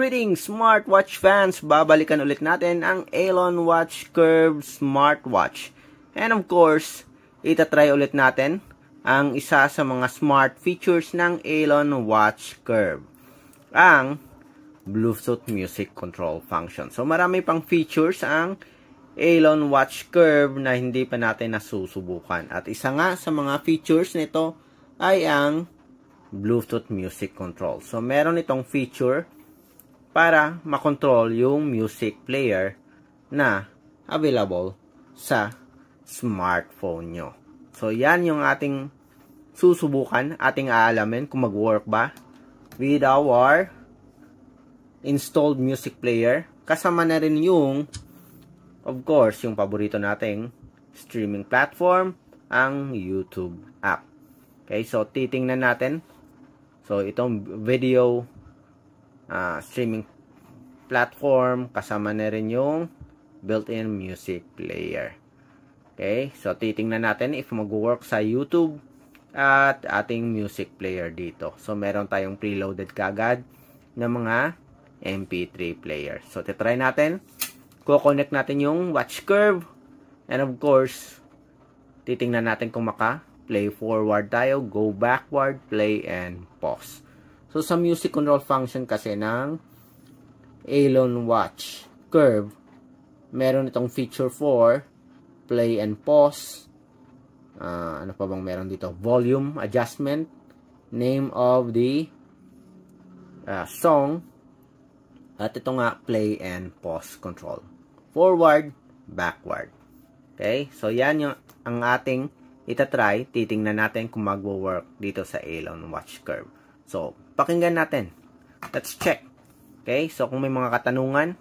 Greetings smartwatch fans! Babalikan ulit natin ang Alon Watch Curve smartwatch. And of course, itatry ulit natin ang isa sa mga smart features ng Alon Watch Curve, ang Bluetooth music control function. So marami pang features ang Alon Watch Curve na hindi pa natin nasusubukan. At isa nga sa mga features nito ay ang Bluetooth music control. So meron itong feature para makontrol yung music player na available sa smartphone nyo. So, yan yung ating susubukan, ating aalamin kung mag-work ba with our installed music player. Kasama na rin yung, of course, yung paborito nating streaming platform, ang YouTube app. Okay, so titingnan natin. So, itong video streaming platform, kasama na rin yung built-in music player. Okay, so titingnan natin if mag-work sa YouTube at ating music player dito. So meron tayong preloaded kagad na mga MP3 player. So titry natin, ko-connect natin yung watch curve, and of course titingnan natin kung maka-play forward tayo, go backward, play, and pause. So, sa music control function kasi ng Alon Watch Curve, meron itong feature for play and pause. Ano pa bang meron dito? Volume adjustment, name of the song, at ito nga, play and pause control. Forward, backward. Okay? So, yan yung ang ating itatry. Titingnan natin kung mag-work dito sa Alon Watch Curve. So, pakinggan natin. Let's check. Okay, so kung may mga katanungan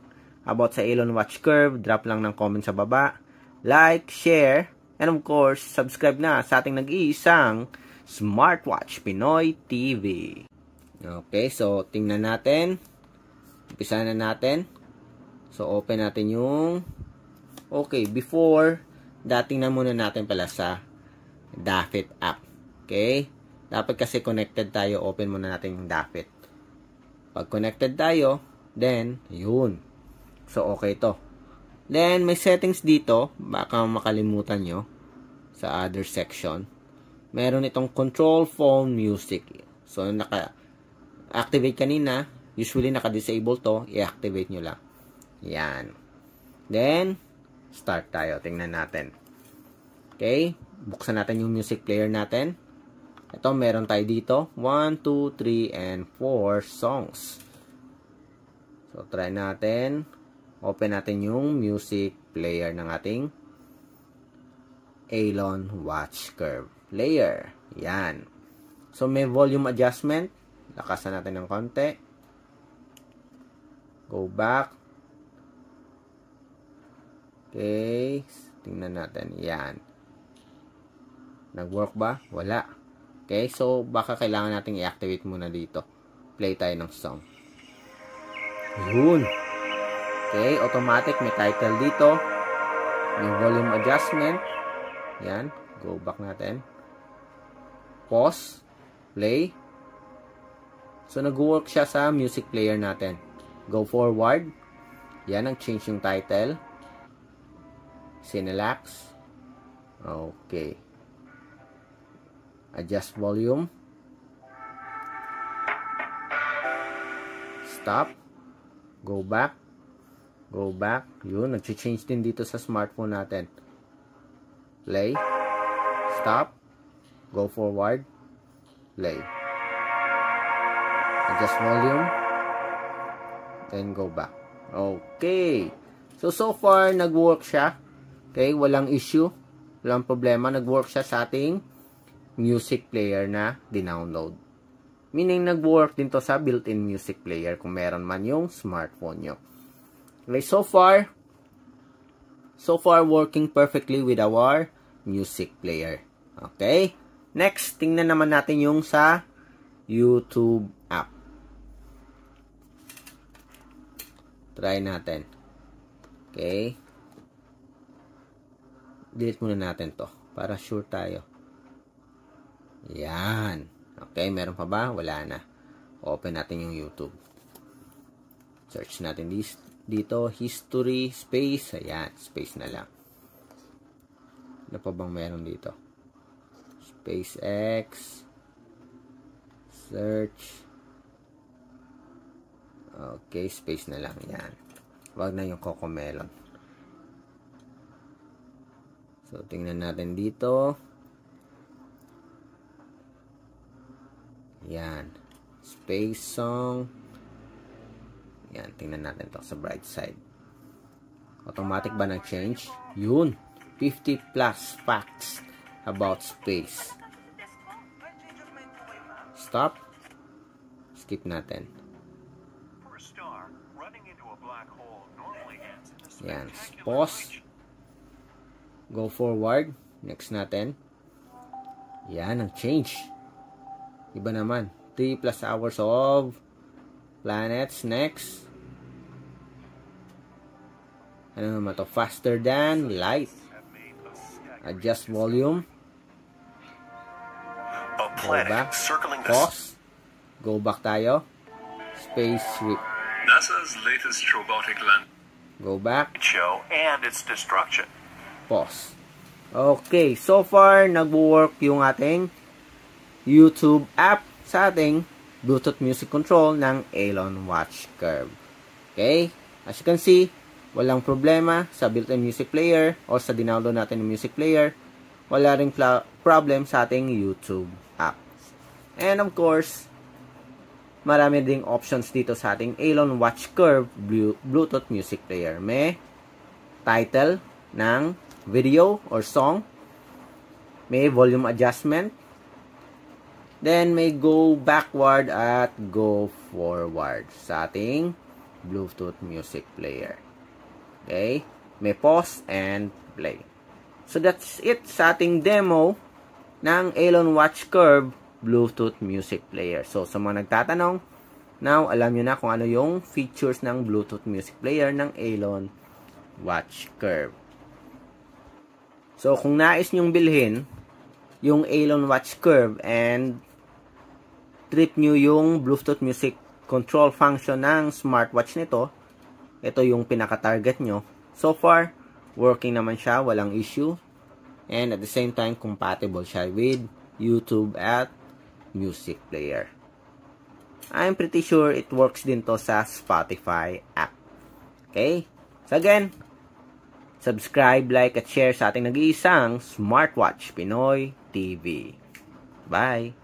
about sa Alon Watch Curve, drop lang ng comment sa baba. Like, share, and of course, subscribe na sa ating nag-iisang Smartwatch Pinoy TV. Okay, so tingnan natin. Umpisa na natin. So, open natin yung before, tingnan muna natin pala sa Dafit app. Okay? Dapat kasi connected tayo, open muna natin yung Dafit. Pag connected tayo, then, yun. So, okay to. Then, may settings dito, baka makalimutan nyo, sa other section. Meron itong control phone music. So, naka-activate kanina, usually naka-disable to, i-activate nyo lang. Yan. Then, start tayo. Tingnan natin. Okay, buksan natin yung music player natin. Ito, meron tayo dito. 1, 2, 3, and 4 songs. So, try natin. Open natin yung music player ng ating Alon Watch Curve player. Yan. So, may volume adjustment. Lakasan natin ng konti. Go back. Okay. Tingnan natin. Yan. Nag-work ba? Wala. Okay, so baka kailangan nating i-activate muna dito. Play tayo ng song. Yun. Okay, automatic. May title dito. May volume adjustment. Yan. Go back natin. Pause. Play. So, nag-work siya sa music player natin. Go forward. Yan, nag-change yung title. Cinelax. Okay. Adjust volume. Stop. Go back. Go back. Yun, nag-change din dito sa smartphone natin. Play. Stop. Go forward. Play. Adjust volume. Then go back. Okay. So far, nag-work siya. Okay, walang issue. Walang problema. Nag-work siya sa ating music player na dinownload. Meaning, nag-work din to sa built-in music player kung meron man yung smartphone nyo. Okay, so far working perfectly with our music player. Okay? Next, tingnan naman natin yung sa YouTube app. Try natin. Okay? Delete muna natin to para sure tayo. Yan. Okay, meron pa ba? Wala na. Open natin yung YouTube. Search natin dito, history, space. Ayan, space na lang. Ano pa bang meron dito? SpaceX. Search. Okay, space na lang. Yan. Wag na yung Cocomelon. So, tingnan natin dito. Yan. Space song. Yan. Tingnan natin to sa bright side. Automatic ba nag-change? Yun. 50 plus facts about space. Stop. Skip natin. Yan. Pause. Go forward. Next natin. Yan. Ang change. Iba naman. 3 plus hours of planets. Next. Ano naman to? Faster than light. Adjust volume. Go back. Pause. Go back tayo. Space sweep. NASA's latest robotic land. Go back. Show and its destruction. Pause. Okay, so far nagwo-work yung ating YouTube app sa ating Bluetooth music control ng Alon Watch Curve. Okay? As you can see, walang problema sa built-in music player o sa dinownload natin ng music player. Wala ring problem sa ating YouTube app. And of course, marami ding options dito sa ating Alon Watch Curve Bluetooth music player. May title ng video or song. May volume adjustment. Then may go backward at go forward sa ating Bluetooth music player. Okay? May pause and play. So that's it sa ating demo ng Alon Watch Curve Bluetooth music player. So sa mga nagtatanong, now alam nyo na kung ano yung features ng Bluetooth music player ng Alon Watch Curve. So kung nais nyong bilhin yung Alon Watch Curve and trip nyo yung Bluetooth music control function ng smartwatch nito, ito yung pinaka-target nyo. So far, working naman siya, walang issue. And at the same time, compatible siya with YouTube at music player. I'm pretty sure it works din to sa Spotify app. Okay? So again, subscribe, like, at share sa ating nag-iisang Smartwatch Pinoy TV. Bye!